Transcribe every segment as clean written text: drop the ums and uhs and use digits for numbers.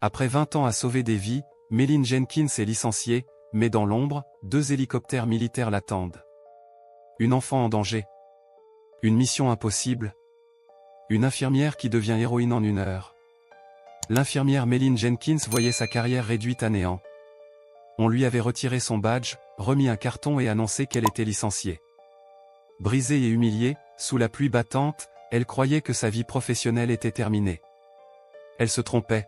Après 20 ans à sauver des vies, Méline Jenkins est licenciée, mais dans l'ombre, 2 hélicoptères militaires l'attendent. Une enfant en danger. Une mission impossible. Une infirmière qui devient héroïne en 1 heure. L'infirmière Méline Jenkins voyait sa carrière réduite à néant. On lui avait retiré son badge, remis un carton et annoncé qu'elle était licenciée. Brisée et humiliée, sous la pluie battante, elle croyait que sa vie professionnelle était terminée. Elle se trompait.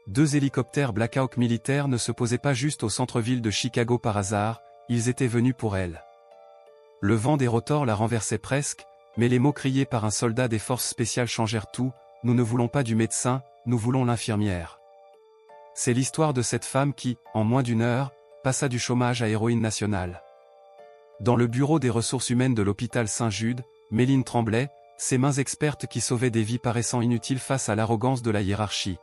2 hélicoptères Black Hawk militaires ne se posaient pas juste au centre-ville de Chicago par hasard, ils étaient venus pour elle. Le vent des rotors la renversait presque, mais les mots criés par un soldat des forces spéciales changèrent tout. Nous ne voulons pas du médecin, nous voulons l'infirmière. C'est l'histoire de cette femme qui, en moins d'1 heure, passa du chômage à héroïne nationale. Dans le bureau des ressources humaines de l'hôpital Saint-Jude, Méline tremblait, ses mains expertes qui sauvaient des vies paraissant inutiles face à l'arrogance de la hiérarchie.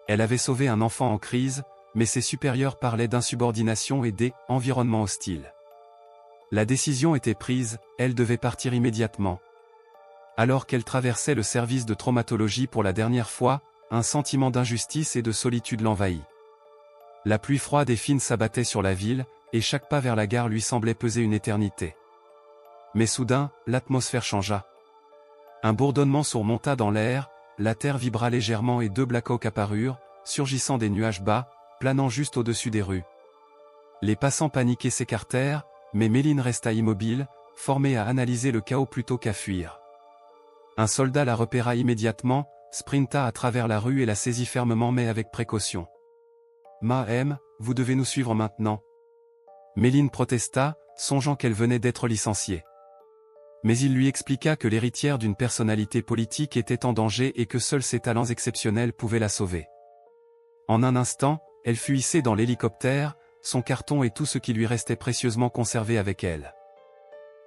Elle avait sauvé un enfant en crise, mais ses supérieurs parlaient d'insubordination et d'environnement hostile. La décision était prise, elle devait partir immédiatement. Alors qu'elle traversait le service de traumatologie pour la dernière fois, un sentiment d'injustice et de solitude l'envahit. La pluie froide et fine s'abattait sur la ville, et chaque pas vers la gare lui semblait peser une éternité. Mais soudain, l'atmosphère changea. Un bourdonnement surmonta dans l'air, la terre vibra légèrement et 2 Black Hawk apparurent, surgissant des nuages bas, planant juste au-dessus des rues. Les passants paniqués s'écartèrent, mais Méline resta immobile, formée à analyser le chaos plutôt qu'à fuir. Un soldat la repéra immédiatement, sprinta à travers la rue et la saisit fermement mais avec précaution. « Ma-M, vous devez nous suivre maintenant. » Méline protesta, songeant qu'elle venait d'être licenciée. Mais il lui expliqua que l'héritière d'une personnalité politique était en danger et que seuls ses talents exceptionnels pouvaient la sauver. En un instant, elle fut hissée dans l'hélicoptère, son carton et tout ce qui lui restait précieusement conservé avec elle.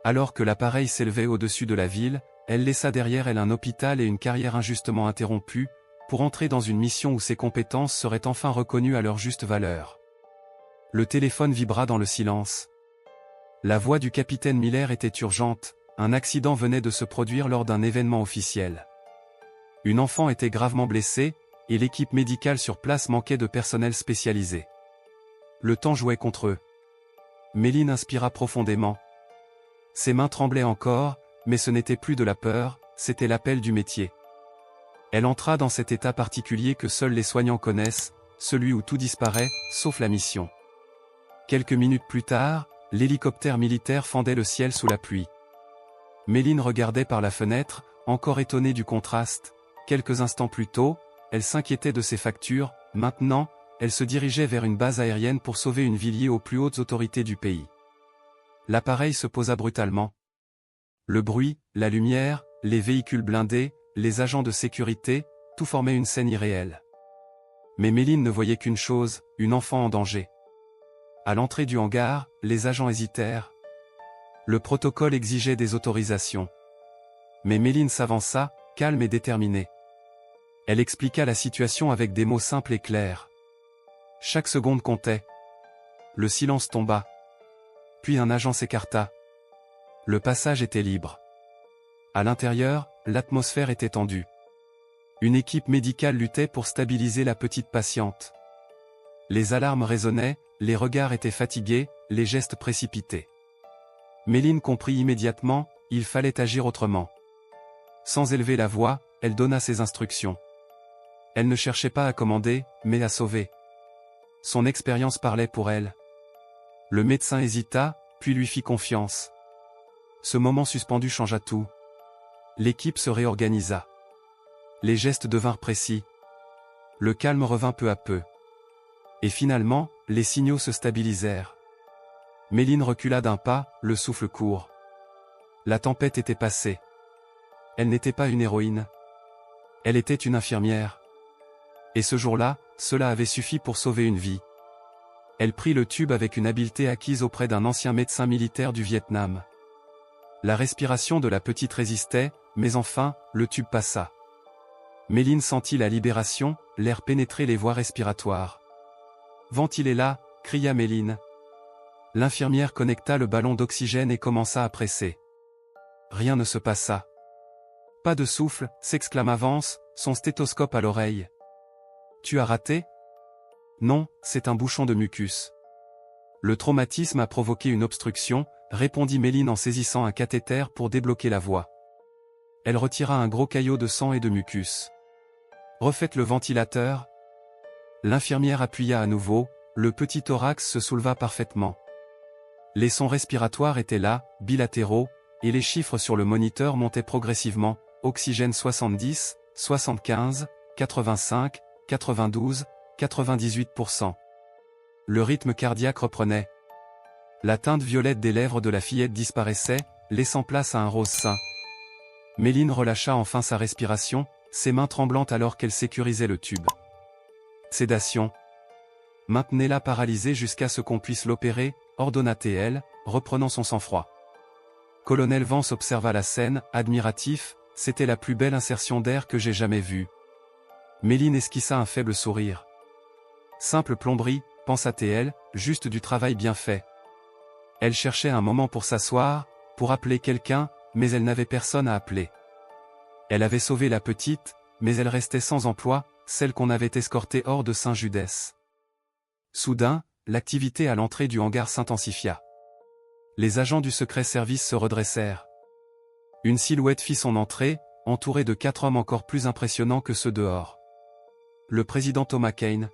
Alors que l'appareil s'élevait au-dessus de la ville, elle laissa derrière elle un hôpital et une carrière injustement interrompue, pour entrer dans une mission où ses compétences seraient enfin reconnues à leur juste valeur. Le téléphone vibra dans le silence. La voix du capitaine Miller était urgente, un accident venait de se produire lors d'un événement officiel. Une enfant était gravement blessée, et l'équipe médicale sur place manquait de personnel spécialisé. Le temps jouait contre eux. Méline inspira profondément. Ses mains tremblaient encore, mais ce n'était plus de la peur, c'était l'appel du métier. Elle entra dans cet état particulier que seuls les soignants connaissent, celui où tout disparaît, sauf la mission. Quelques minutes plus tard, l'hélicoptère militaire fendait le ciel sous la pluie. Méline regardait par la fenêtre, encore étonnée du contraste. Quelques instants plus tôt, elle s'inquiétait de ses factures, maintenant, elle se dirigeait vers une base aérienne pour sauver une vie liée aux plus hautes autorités du pays. L'appareil se posa brutalement. Le bruit, la lumière, les véhicules blindés, les agents de sécurité, tout formait une scène irréelle. Mais Méline ne voyait qu'une chose, une enfant en danger. À l'entrée du hangar, les agents hésitèrent. Le protocole exigeait des autorisations. Mais Méline s'avança, calme et déterminée. Elle expliqua la situation avec des mots simples et clairs. Chaque seconde comptait. Le silence tomba. Puis un agent s'écarta. Le passage était libre. À l'intérieur, l'atmosphère était tendue. Une équipe médicale luttait pour stabiliser la petite patiente. Les alarmes résonnaient, les regards étaient fatigués, les gestes précipités. Méline comprit immédiatement, il fallait agir autrement. Sans élever la voix, elle donna ses instructions. Elle ne cherchait pas à commander, mais à sauver. Son expérience parlait pour elle. Le médecin hésita, puis lui fit confiance. Ce moment suspendu changea tout. L'équipe se réorganisa. Les gestes devinrent précis. Le calme revint peu à peu. Et finalement, les signaux se stabilisèrent. Méline recula d'un pas, le souffle court. La tempête était passée. Elle n'était pas une héroïne. Elle était une infirmière. Et ce jour-là, cela avait suffi pour sauver une vie. Elle prit le tube avec une habileté acquise auprès d'un ancien médecin militaire du Vietnam. La respiration de la petite résistait, mais enfin, le tube passa. Méline sentit la libération, l'air pénétrer les voies respiratoires. « Ventilez-la » cria Méline. L'infirmière connecta le ballon d'oxygène et commença à presser. Rien ne se passa. « Pas de souffle » s'exclama Vance, son stéthoscope à l'oreille. « Tu as raté? Non, c'est un bouchon de mucus. Le traumatisme a provoqué une obstruction, répondit Méline en saisissant un cathéter pour débloquer la voie. Elle retira un gros caillot de sang et de mucus. Refaites le ventilateur. L'infirmière appuya à nouveau, le petit thorax se souleva parfaitement. Les sons respiratoires étaient là, bilatéraux, et les chiffres sur le moniteur montaient progressivement, oxygène 70, 75, 85, 92, 98%. Le rythme cardiaque reprenait. La teinte violette des lèvres de la fillette disparaissait, laissant place à un rose sain. Méline relâcha enfin sa respiration, ses mains tremblantes alors qu'elle sécurisait le tube. Sédation. Maintenez-la paralysée jusqu'à ce qu'on puisse l'opérer, ordonna-t-elle, reprenant son sang-froid. Colonel Vance observa la scène, admiratif, c'était la plus belle insertion d'air que j'ai jamais vue. Méline esquissa un faible sourire. Simple plomberie, pensa-t-elle, juste du travail bien fait. Elle cherchait un moment pour s'asseoir, pour appeler quelqu'un, mais elle n'avait personne à appeler. Elle avait sauvé la petite, mais elle restait sans emploi, celle qu'on avait escortée hors de Saint-Judès. Soudain, l'activité à l'entrée du hangar s'intensifia. Les agents du secret service se redressèrent. Une silhouette fit son entrée, entourée de 4 hommes encore plus impressionnants que ceux dehors. Le président Thomas Kane.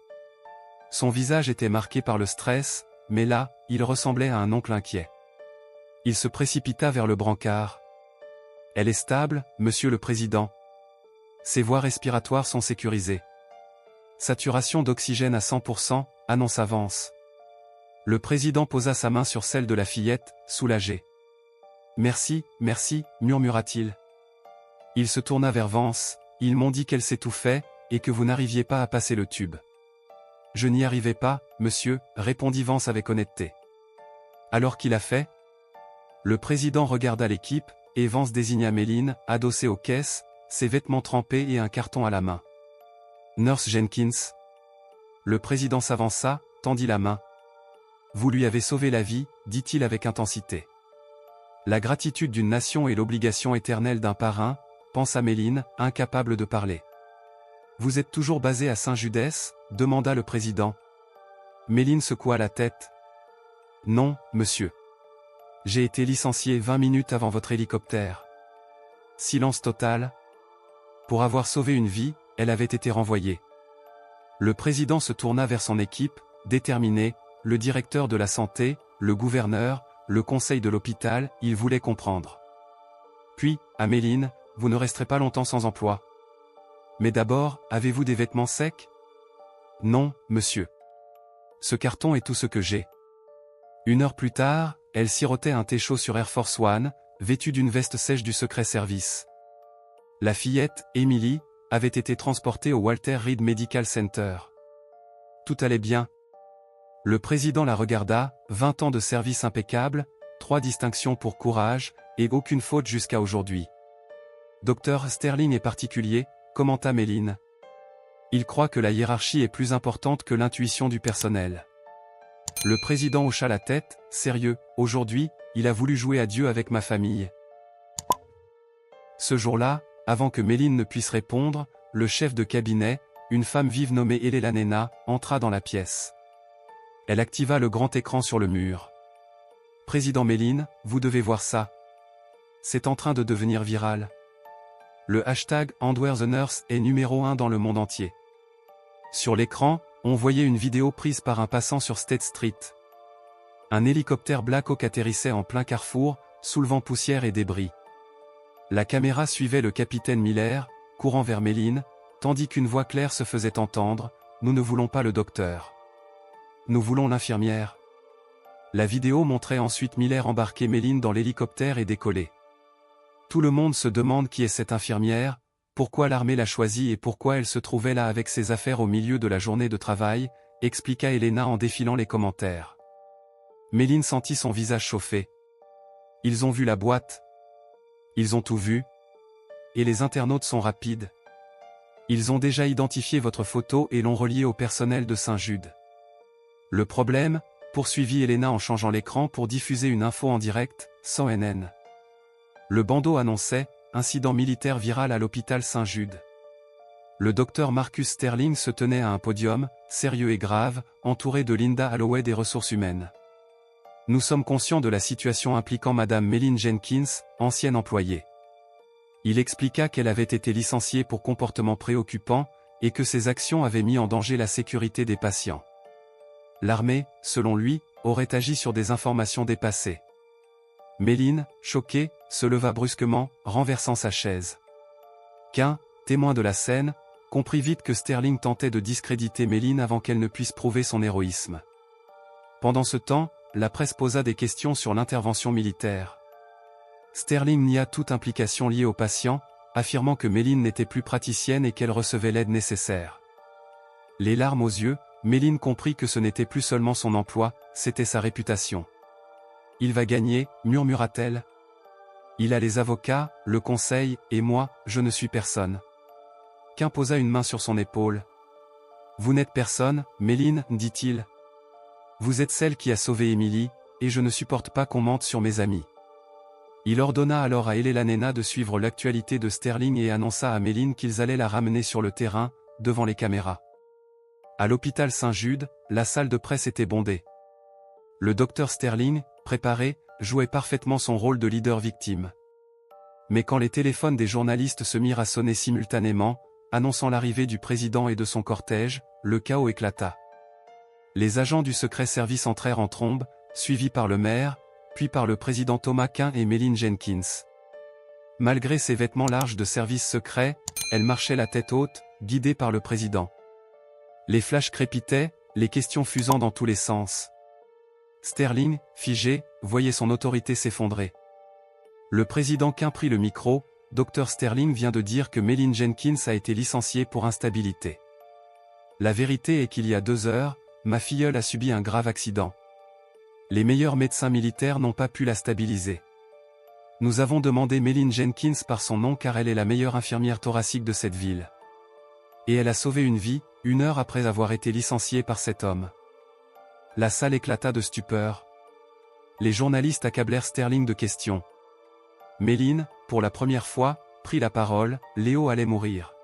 Son visage était marqué par le stress, mais là, il ressemblait à un oncle inquiet. Il se précipita vers le brancard. « Elle est stable, monsieur le président. Ses voies respiratoires sont sécurisées. Saturation d'oxygène à 100%, annonça Vance. Le président posa sa main sur celle de la fillette, soulagé. « Merci, merci, murmura-t-il. Il se tourna vers Vance, ils m'ont dit qu'elle s'étouffait, et que vous n'arriviez pas à passer le tube. Je n'y arrivais pas, monsieur, répondit Vance avec honnêteté. Alors qu'il a fait? Le président regarda l'équipe, et Vance désigna Méline, adossée aux caisses, ses vêtements trempés et un carton à la main. Nurse Jenkins. Le président s'avança, tendit la main. Vous lui avez sauvé la vie, dit-il avec intensité. La gratitude d'une nation et l'obligation éternelle d'un parrain, pensa Méline, incapable de parler. Vous êtes toujours basé à Saint-Judès? Demanda le président. Méline secoua la tête. Non, monsieur. J'ai été licencié 20 minutes avant votre hélicoptère. Silence total. Pour avoir sauvé une vie, elle avait été renvoyée. Le président se tourna vers son équipe, déterminé, le directeur de la santé, le gouverneur, le conseil de l'hôpital, il voulait comprendre. Puis, à Méline, vous ne resterez pas longtemps sans emploi. Mais d'abord, avez-vous des vêtements secs? Non, monsieur. Ce carton est tout ce que j'ai. 1 heure plus tard, elle sirotait un thé chaud sur Air Force One, vêtue d'une veste sèche du secret service. La fillette, Emily, avait été transportée au Walter Reed Medical Center. Tout allait bien. Le président la regarda, 20 ans de service impeccable, 3 distinctions pour courage, et aucune faute jusqu'à aujourd'hui. Docteur Sterling est particulier, commenta Méline. Il croit que la hiérarchie est plus importante que l'intuition du personnel. Le président hocha la tête, sérieux, aujourd'hui, il a voulu jouer à Dieu avec ma famille. Ce jour-là, avant que Méline ne puisse répondre, le chef de cabinet, une femme vive nommée Elena Nena, entra dans la pièce. Elle activa le grand écran sur le mur. Président Méline, vous devez voir ça. C'est en train de devenir viral. Le hashtag #AndWhereTheNurse est numéro 1 dans le monde entier. Sur l'écran, on voyait une vidéo prise par un passant sur State Street. Un hélicoptère Black Hawk atterrissait en plein carrefour, soulevant poussière et débris. La caméra suivait le capitaine Miller, courant vers Méline, tandis qu'une voix claire se faisait entendre, « Nous ne voulons pas le docteur. Nous voulons l'infirmière. » La vidéo montrait ensuite Miller embarquer Méline dans l'hélicoptère et décoller. Tout le monde se demande qui est cette infirmière, pourquoi l'armée l'a choisie et pourquoi elle se trouvait là avec ses affaires au milieu de la journée de travail, expliqua Elena en défilant les commentaires. Méline sentit son visage chauffer. Ils ont vu la boîte. Ils ont tout vu. Et les internautes sont rapides. Ils ont déjà identifié votre photo et l'ont reliée au personnel de Saint-Jude. Le problème, poursuivit Elena en changeant l'écran pour diffuser une info en direct, sans NN. Le bandeau annonçait « Incident militaire viral à l'hôpital Saint-Jude ». Le docteur Marcus Sterling se tenait à un podium, sérieux et grave, entouré de Linda Holloway des ressources humaines. Nous sommes conscients de la situation impliquant Madame Meline Jenkins, ancienne employée. Il expliqua qu'elle avait été licenciée pour comportement préoccupant, et que ses actions avaient mis en danger la sécurité des patients. L'armée, selon lui, aurait agi sur des informations dépassées. Meline, choquée, se leva brusquement, renversant sa chaise. Qu'un, témoin de la scène, comprit vite que Sterling tentait de discréditer Meline avant qu'elle ne puisse prouver son héroïsme. Pendant ce temps, la presse posa des questions sur l'intervention militaire. Sterling nia toute implication liée aux patients, affirmant que Meline n'était plus praticienne et qu'elle recevait l'aide nécessaire. Les larmes aux yeux, Meline comprit que ce n'était plus seulement son emploi, c'était sa réputation. « Il va gagner », murmura-t-elle. « Il a les avocats, le conseil, et moi, je ne suis personne. » Qu'un posa une main sur son épaule. « Vous n'êtes personne, Meline, dit-il. Vous êtes celle qui a sauvé Emily, et je ne supporte pas qu'on mente sur mes amis. » Il ordonna alors à Elela Nena de suivre l'actualité de Sterling et annonça à Meline qu'ils allaient la ramener sur le terrain, devant les caméras. À l'hôpital Saint-Jude, la salle de presse était bondée. Le docteur Sterling, préparé, jouait parfaitement son rôle de leader victime. Mais quand les téléphones des journalistes se mirent à sonner simultanément, annonçant l'arrivée du président et de son cortège, le chaos éclata. Les agents du secret service entrèrent en trombe, suivis par le maire, puis par le président Thomas Quinn et Meline Jenkins. Malgré ses vêtements larges de service secret, elle marchait la tête haute, guidée par le président. Les flashs crépitaient, les questions fusant dans tous les sens. Sterling, figé, voyait son autorité s'effondrer. Le président Quinn prit le micro. « Dr Sterling vient de dire que Meline Jenkins a été licenciée pour instabilité. La vérité est qu'il y a 2 heures, ma filleule a subi un grave accident. Les meilleurs médecins militaires n'ont pas pu la stabiliser. Nous avons demandé Meline Jenkins par son nom car elle est la meilleure infirmière thoracique de cette ville. Et elle a sauvé une vie, 1 heure après avoir été licenciée par cet homme. » La salle éclata de stupeur. Les journalistes accablèrent Sterling de questions. Meline, pour la première fois, prit la parole. « Léo allait mourir.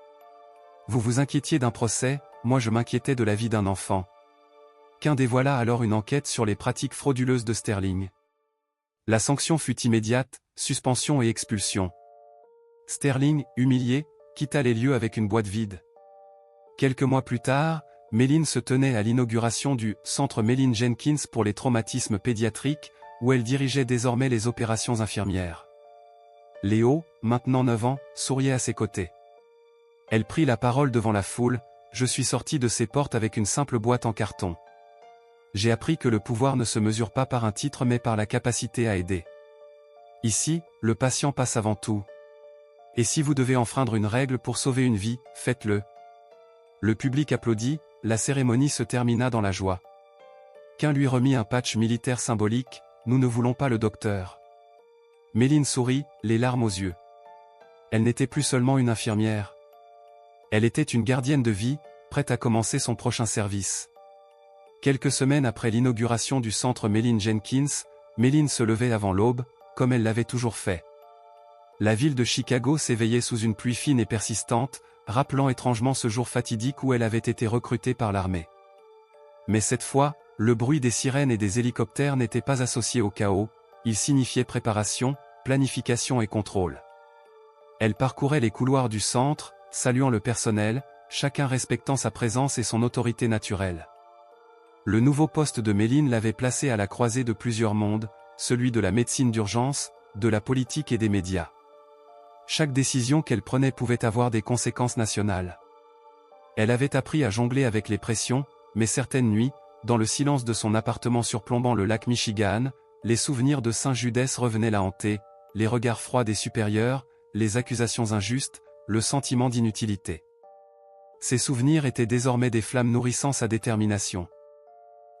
Vous vous inquiétiez d'un procès, moi je m'inquiétais de la vie d'un enfant. » Quinn dévoila alors une enquête sur les pratiques frauduleuses de Sterling. La sanction fut immédiate, suspension et expulsion. Sterling, humilié, quitta les lieux avec une boîte vide. Quelques mois plus tard, Meline se tenait à l'inauguration du « Centre Meline Jenkins pour les traumatismes pédiatriques » où elle dirigeait désormais les opérations infirmières. Léo, maintenant 9 ans, souriait à ses côtés. Elle prit la parole devant la foule. « Je suis sortie de ces portes avec une simple boîte en carton. J'ai appris que le pouvoir ne se mesure pas par un titre mais par la capacité à aider. Ici, le patient passe avant tout. Et si vous devez enfreindre une règle pour sauver une vie, faites-le. » Le public applaudit, la cérémonie se termina dans la joie. Quinn lui remit un patch militaire symbolique. « Nous ne voulons pas le docteur. » Meline sourit, les larmes aux yeux. Elle n'était plus seulement une infirmière. Elle était une gardienne de vie, prête à commencer son prochain service. Quelques semaines après l'inauguration du centre Meline Jenkins, Meline se levait avant l'aube, comme elle l'avait toujours fait. La ville de Chicago s'éveillait sous une pluie fine et persistante, rappelant étrangement ce jour fatidique où elle avait été recrutée par l'armée. Mais cette fois, le bruit des sirènes et des hélicoptères n'était pas associé au chaos, il signifiait préparation, planification et contrôle. Elle parcourait les couloirs du centre, saluant le personnel, chacun respectant sa présence et son autorité naturelle. Le nouveau poste de Meline l'avait placée à la croisée de plusieurs mondes, celui de la médecine d'urgence, de la politique et des médias. Chaque décision qu'elle prenait pouvait avoir des conséquences nationales. Elle avait appris à jongler avec les pressions, mais certaines nuits, dans le silence de son appartement surplombant le lac Michigan, les souvenirs de Saint-Judès revenaient la hanter, les regards froids des supérieurs, les accusations injustes, le sentiment d'inutilité. Ces souvenirs étaient désormais des flammes nourrissant sa détermination.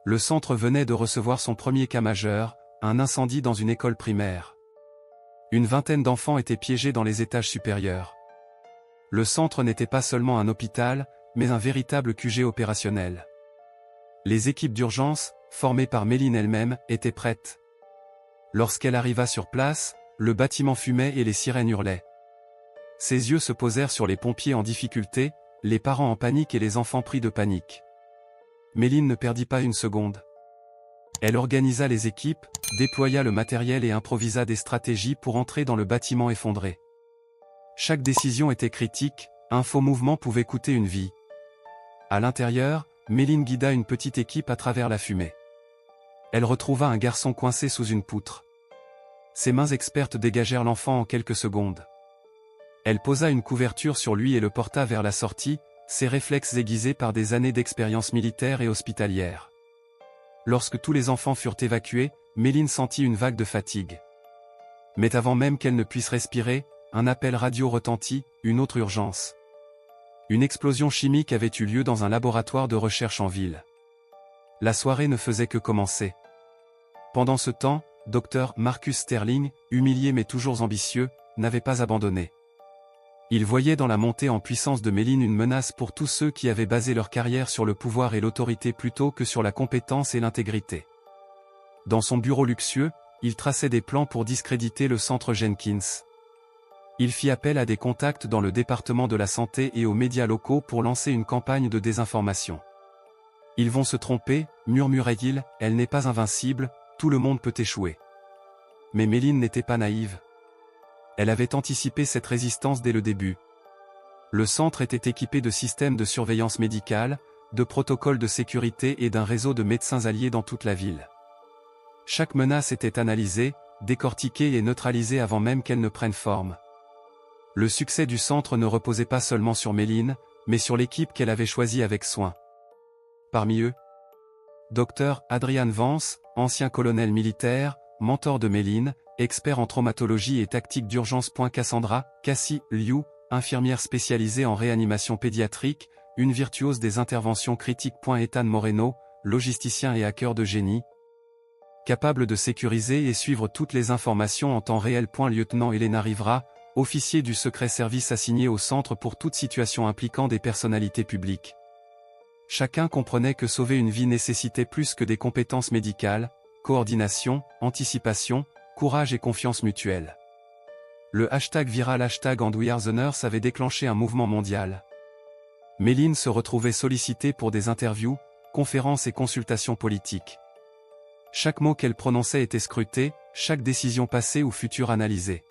Le centre venait de recevoir son premier cas majeur, un incendie dans une école primaire. Une vingtaine d'enfants étaient piégés dans les étages supérieurs. Le centre n'était pas seulement un hôpital, mais un véritable QG opérationnel. Les équipes d'urgence, formées par Meline elle-même, étaient prêtes. Lorsqu'elle arriva sur place, le bâtiment fumait et les sirènes hurlaient. Ses yeux se posèrent sur les pompiers en difficulté, les parents en panique et les enfants pris de panique. Méline ne perdit pas une seconde. Elle organisa les équipes, déploya le matériel et improvisa des stratégies pour entrer dans le bâtiment effondré. Chaque décision était critique, un faux mouvement pouvait coûter une vie. À l'intérieur, Méline guida une petite équipe à travers la fumée. Elle retrouva un garçon coincé sous une poutre. Ses mains expertes dégagèrent l'enfant en quelques secondes. Elle posa une couverture sur lui et le porta vers la sortie, ses réflexes aiguisés par des années d'expérience militaire et hospitalière. Lorsque tous les enfants furent évacués, Méline sentit une vague de fatigue. Mais avant même qu'elle ne puisse respirer, un appel radio retentit, une autre urgence. Une explosion chimique avait eu lieu dans un laboratoire de recherche en ville. La soirée ne faisait que commencer. Pendant ce temps, Dr Marcus Sterling, humilié mais toujours ambitieux, n'avait pas abandonné. Il voyait dans la montée en puissance de Méline une menace pour tous ceux qui avaient basé leur carrière sur le pouvoir et l'autorité plutôt que sur la compétence et l'intégrité. Dans son bureau luxueux, il traçait des plans pour discréditer le centre Jenkins. Il fit appel à des contacts dans le département de la santé et aux médias locaux pour lancer une campagne de désinformation. « Ils vont se tromper », murmurait-il, « elle n'est pas invincible, tout le monde peut échouer. » Mais Méline n'était pas naïve. Elle avait anticipé cette résistance dès le début. Le centre était équipé de systèmes de surveillance médicale, de protocoles de sécurité et d'un réseau de médecins alliés dans toute la ville. Chaque menace était analysée, décortiquée et neutralisée avant même qu'elle ne prenne forme. Le succès du centre ne reposait pas seulement sur Méline, mais sur l'équipe qu'elle avait choisie avec soin. Parmi eux, Dr Adrian Vance, ancien colonel militaire, mentor de Méline, expert en traumatologie et tactique d'urgence. Cassandra, Cassie Liu, infirmière spécialisée en réanimation pédiatrique, une virtuose des interventions critiques. Ethan Moreno, logisticien et hacker de génie, capable de sécuriser et suivre toutes les informations en temps réel. Lieutenant Elena Rivera, officier du secret service assigné au centre pour toute situation impliquant des personnalités publiques. Chacun comprenait que sauver une vie nécessitait plus que des compétences médicales, coordination, anticipation, courage et confiance mutuelle. Le hashtag viral #AndWeAreTheNurse avait déclenché un mouvement mondial. Méline se retrouvait sollicitée pour des interviews, conférences et consultations politiques. Chaque mot qu'elle prononçait était scruté, chaque décision passée ou future analysée.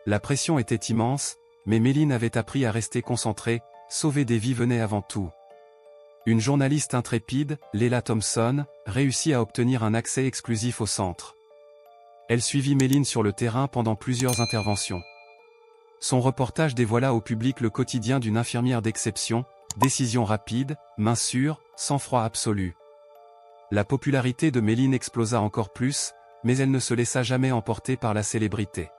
La pression était immense, mais Méline avait appris à rester concentrée, sauver des vies venait avant tout. Une journaliste intrépide, Leila Thompson, réussit à obtenir un accès exclusif au centre. Elle suivit Méline sur le terrain pendant plusieurs interventions. Son reportage dévoila au public le quotidien d'une infirmière d'exception, décision rapide, main sûre, sang-froid absolu. La popularité de Méline explosa encore plus, mais elle ne se laissa jamais emporter par la célébrité.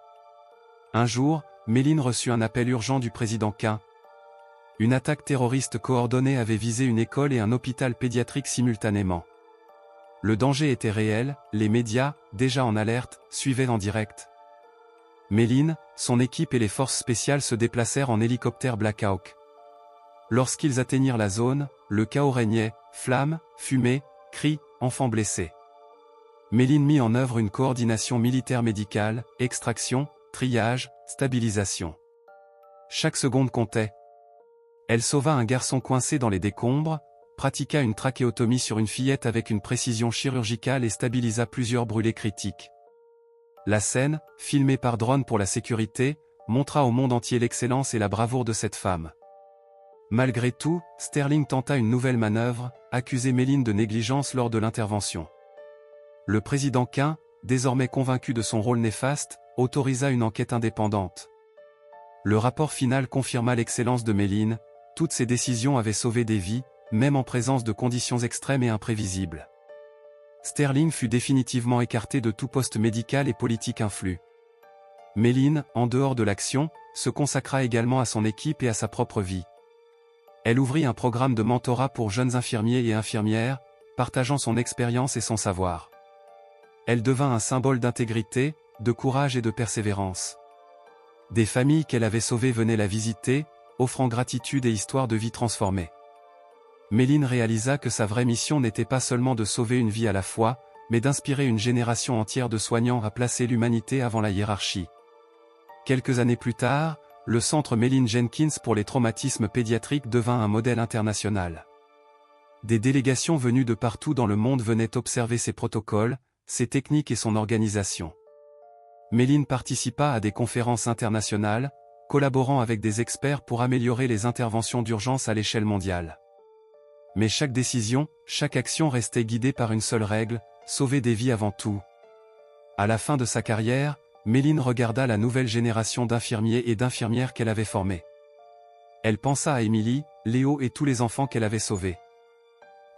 Un jour, Méline reçut un appel urgent du président Quint. Une attaque terroriste coordonnée avait visé une école et un hôpital pédiatrique simultanément. Le danger était réel, les médias, déjà en alerte, suivaient en direct. Méline, son équipe et les forces spéciales se déplacèrent en hélicoptère Black Hawk. Lorsqu'ils atteignirent la zone, le chaos régnait, flammes, fumée, cris, enfants blessés. Méline mit en œuvre une coordination militaire médicale, extraction, triage, stabilisation. Chaque seconde comptait. Elle sauva un garçon coincé dans les décombres, pratiqua une trachéotomie sur une fillette avec une précision chirurgicale et stabilisa plusieurs brûlés critiques. La scène, filmée par drone pour la sécurité, montra au monde entier l'excellence et la bravoure de cette femme. Malgré tout, Sterling tenta une nouvelle manœuvre, accuser Méline de négligence lors de l'intervention. Le président Quint, désormais convaincu de son rôle néfaste, autorisa une enquête indépendante. Le rapport final confirma l'excellence de Méline, toutes ses décisions avaient sauvé des vies, même en présence de conditions extrêmes et imprévisibles. Sterling fut définitivement écarté de tout poste médical et politique influent. Méline, en dehors de l'action, se consacra également à son équipe et à sa propre vie. Elle ouvrit un programme de mentorat pour jeunes infirmiers et infirmières, partageant son expérience et son savoir. Elle devint un symbole d'intégrité, de courage et de persévérance. Des familles qu'elle avait sauvées venaient la visiter, offrant gratitude et histoires de vie transformées. Méline réalisa que sa vraie mission n'était pas seulement de sauver une vie à la fois, mais d'inspirer une génération entière de soignants à placer l'humanité avant la hiérarchie. Quelques années plus tard, le centre Méline Jenkins pour les traumatismes pédiatriques devint un modèle international. Des délégations venues de partout dans le monde venaient observer ses protocoles, ses techniques et son organisation. Méline participa à des conférences internationales, collaborant avec des experts pour améliorer les interventions d'urgence à l'échelle mondiale. Mais chaque décision, chaque action restait guidée par une seule règle, sauver des vies avant tout. À la fin de sa carrière, Méline regarda la nouvelle génération d'infirmiers et d'infirmières qu'elle avait formés. Elle pensa à Émilie, Léo et tous les enfants qu'elle avait sauvés.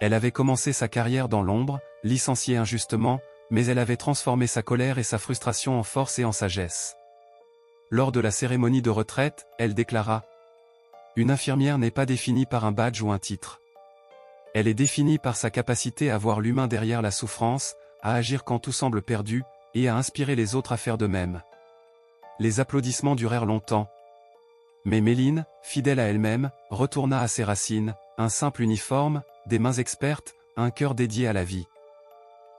Elle avait commencé sa carrière dans l'ombre, licenciée injustement, mais elle avait transformé sa colère et sa frustration en force et en sagesse. Lors de la cérémonie de retraite, elle déclara « Une infirmière n'est pas définie par un badge ou un titre. Elle est définie par sa capacité à voir l'humain derrière la souffrance, à agir quand tout semble perdu, et à inspirer les autres à faire de même. » Les applaudissements durèrent longtemps. Mais Méline, fidèle à elle-même, retourna à ses racines, un simple uniforme, des mains expertes, un cœur dédié à la vie.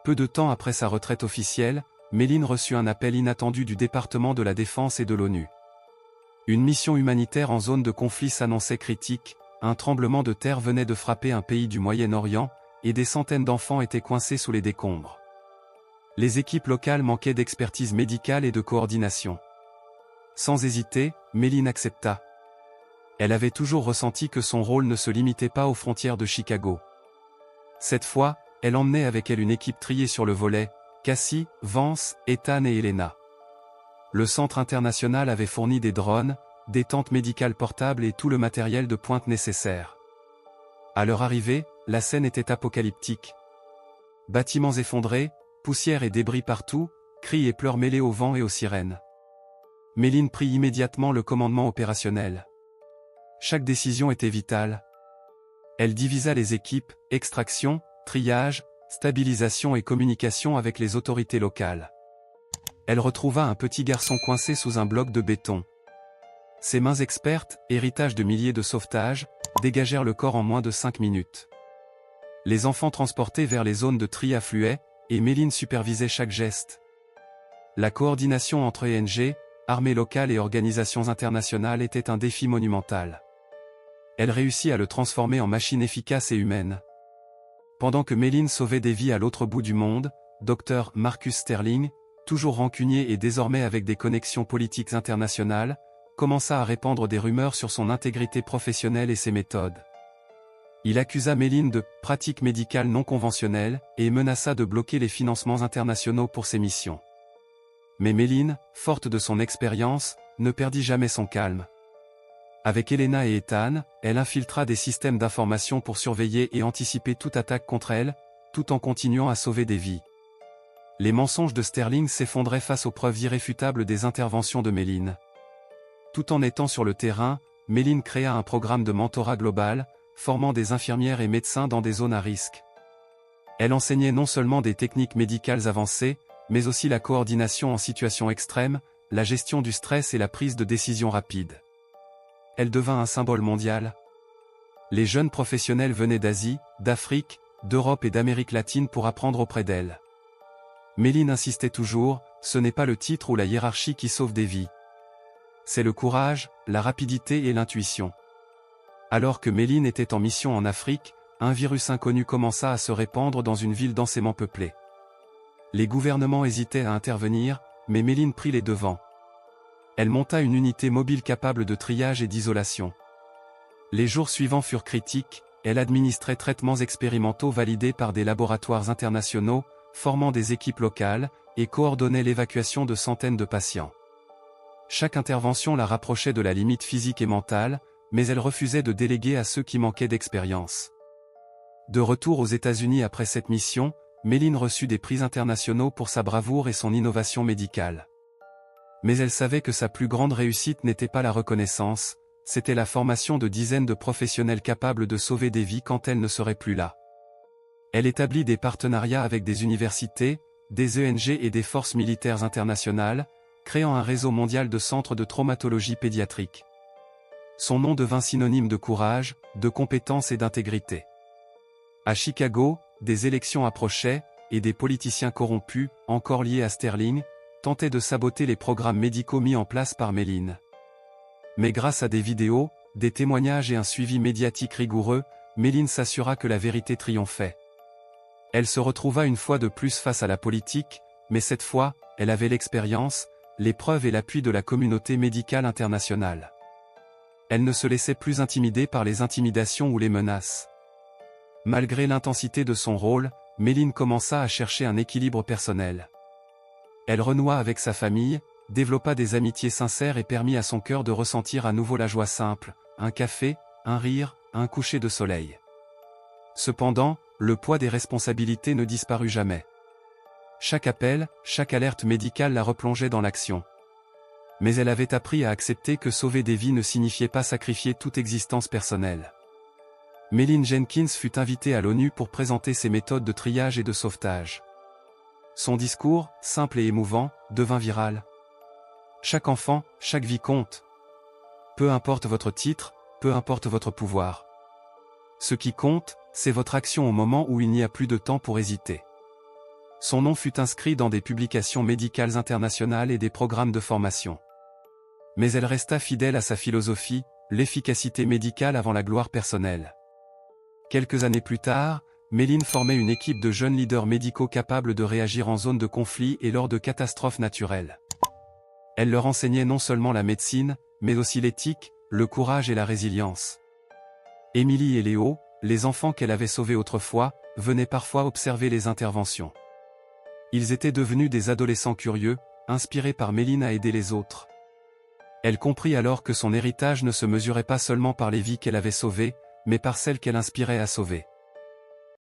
Peu de temps après sa retraite officielle, Méline reçut un appel inattendu du département de la Défense et de l'ONU. Une mission humanitaire en zone de conflit s'annonçait critique, un tremblement de terre venait de frapper un pays du Moyen-Orient, et des centaines d'enfants étaient coincés sous les décombres. Les équipes locales manquaient d'expertise médicale et de coordination. Sans hésiter, Méline accepta. Elle avait toujours ressenti que son rôle ne se limitait pas aux frontières de Chicago. Cette fois, elle emmenait avec elle une équipe triée sur le volet, Cassie, Vance, Ethan et Elena. Le centre international avait fourni des drones, des tentes médicales portables et tout le matériel de pointe nécessaire. À leur arrivée, la scène était apocalyptique. Bâtiments effondrés, poussière et débris partout, cris et pleurs mêlés au vent et aux sirènes. Méline prit immédiatement le commandement opérationnel. Chaque décision était vitale. Elle divisa les équipes, extraction, triage, stabilisation et communication avec les autorités locales. Elle retrouva un petit garçon coincé sous un bloc de béton. Ses mains expertes, héritage de milliers de sauvetages, dégagèrent le corps en moins de 5 minutes. Les enfants transportés vers les zones de tri affluaient, et Méline supervisait chaque geste. La coordination entre ONG, armées locales et organisations internationales était un défi monumental. Elle réussit à le transformer en machine efficace et humaine. Pendant que Méline sauvait des vies à l'autre bout du monde, Dr Marcus Sterling, toujours rancunier et désormais avec des connexions politiques internationales, commença à répandre des rumeurs sur son intégrité professionnelle et ses méthodes. Il accusa Méline de « pratiques médicales non conventionnelles » et menaça de bloquer les financements internationaux pour ses missions. Mais Méline, forte de son expérience, ne perdit jamais son calme. Avec Elena et Ethan, elle infiltra des systèmes d'information pour surveiller et anticiper toute attaque contre elle, tout en continuant à sauver des vies. Les mensonges de Sterling s'effondraient face aux preuves irréfutables des interventions de Méline. Tout en étant sur le terrain, Méline créa un programme de mentorat global, formant des infirmières et médecins dans des zones à risque. Elle enseignait non seulement des techniques médicales avancées, mais aussi la coordination en situation extrême, la gestion du stress et la prise de décision rapide. Elle devint un symbole mondial. Les jeunes professionnels venaient d'Asie, d'Afrique, d'Europe et d'Amérique latine pour apprendre auprès d'elle. Méline insistait toujours, ce n'est pas le titre ou la hiérarchie qui sauve des vies. C'est le courage, la rapidité et l'intuition. Alors que Méline était en mission en Afrique, un virus inconnu commença à se répandre dans une ville densément peuplée. Les gouvernements hésitaient à intervenir, mais Méline prit les devants. Elle monta une unité mobile capable de triage et d'isolation. Les jours suivants furent critiques, elle administrait traitements expérimentaux validés par des laboratoires internationaux, formant des équipes locales, et coordonnait l'évacuation de centaines de patients. Chaque intervention la rapprochait de la limite physique et mentale, mais elle refusait de déléguer à ceux qui manquaient d'expérience. De retour aux États-Unis après cette mission, Méline reçut des prix internationaux pour sa bravoure et son innovation médicale. Mais elle savait que sa plus grande réussite n'était pas la reconnaissance, c'était la formation de dizaines de professionnels capables de sauver des vies quand elle ne serait plus là. Elle établit des partenariats avec des universités, des ONG et des forces militaires internationales, créant un réseau mondial de centres de traumatologie pédiatrique. Son nom devint synonyme de courage, de compétence et d'intégrité. À Chicago, des élections approchaient, et des politiciens corrompus, encore liés à Sterling, tentaient de saboter les programmes médicaux mis en place par Méline. mais grâce à des vidéos, des témoignages et un suivi médiatique rigoureux, Méline s'assura que la vérité triomphait. Elle se retrouva une fois de plus face à la politique, mais cette fois, elle avait l'expérience, les preuves et l'appui de la communauté médicale internationale. Elle ne se laissait plus intimider par les intimidations ou les menaces. Malgré l'intensité de son rôle, Méline commença à chercher un équilibre personnel. Elle renoua avec sa famille, développa des amitiés sincères et permit à son cœur de ressentir à nouveau la joie simple, un café, un rire, un coucher de soleil. Cependant, le poids des responsabilités ne disparut jamais. Chaque appel, chaque alerte médicale la replongeait dans l'action. Mais elle avait appris à accepter que sauver des vies ne signifiait pas sacrifier toute existence personnelle. Méline Jenkins fut invitée à l'ONU pour présenter ses méthodes de triage et de sauvetage. Son discours, simple et émouvant, devint viral. Chaque enfant, chaque vie compte. Peu importe votre titre, peu importe votre pouvoir. Ce qui compte, c'est votre action au moment où il n'y a plus de temps pour hésiter. Son nom fut inscrit dans des publications médicales internationales et des programmes de formation. Mais elle resta fidèle à sa philosophie, l'efficacité médicale avant la gloire personnelle. Quelques années plus tard, Méline formait une équipe de jeunes leaders médicaux capables de réagir en zone de conflit et lors de catastrophes naturelles. Elle leur enseignait non seulement la médecine, mais aussi l'éthique, le courage et la résilience. Émilie et Léo, les enfants qu'elle avait sauvés autrefois, venaient parfois observer les interventions. Ils étaient devenus des adolescents curieux, inspirés par Méline à aider les autres. Elle comprit alors que son héritage ne se mesurait pas seulement par les vies qu'elle avait sauvées, mais par celles qu'elle inspirait à sauver.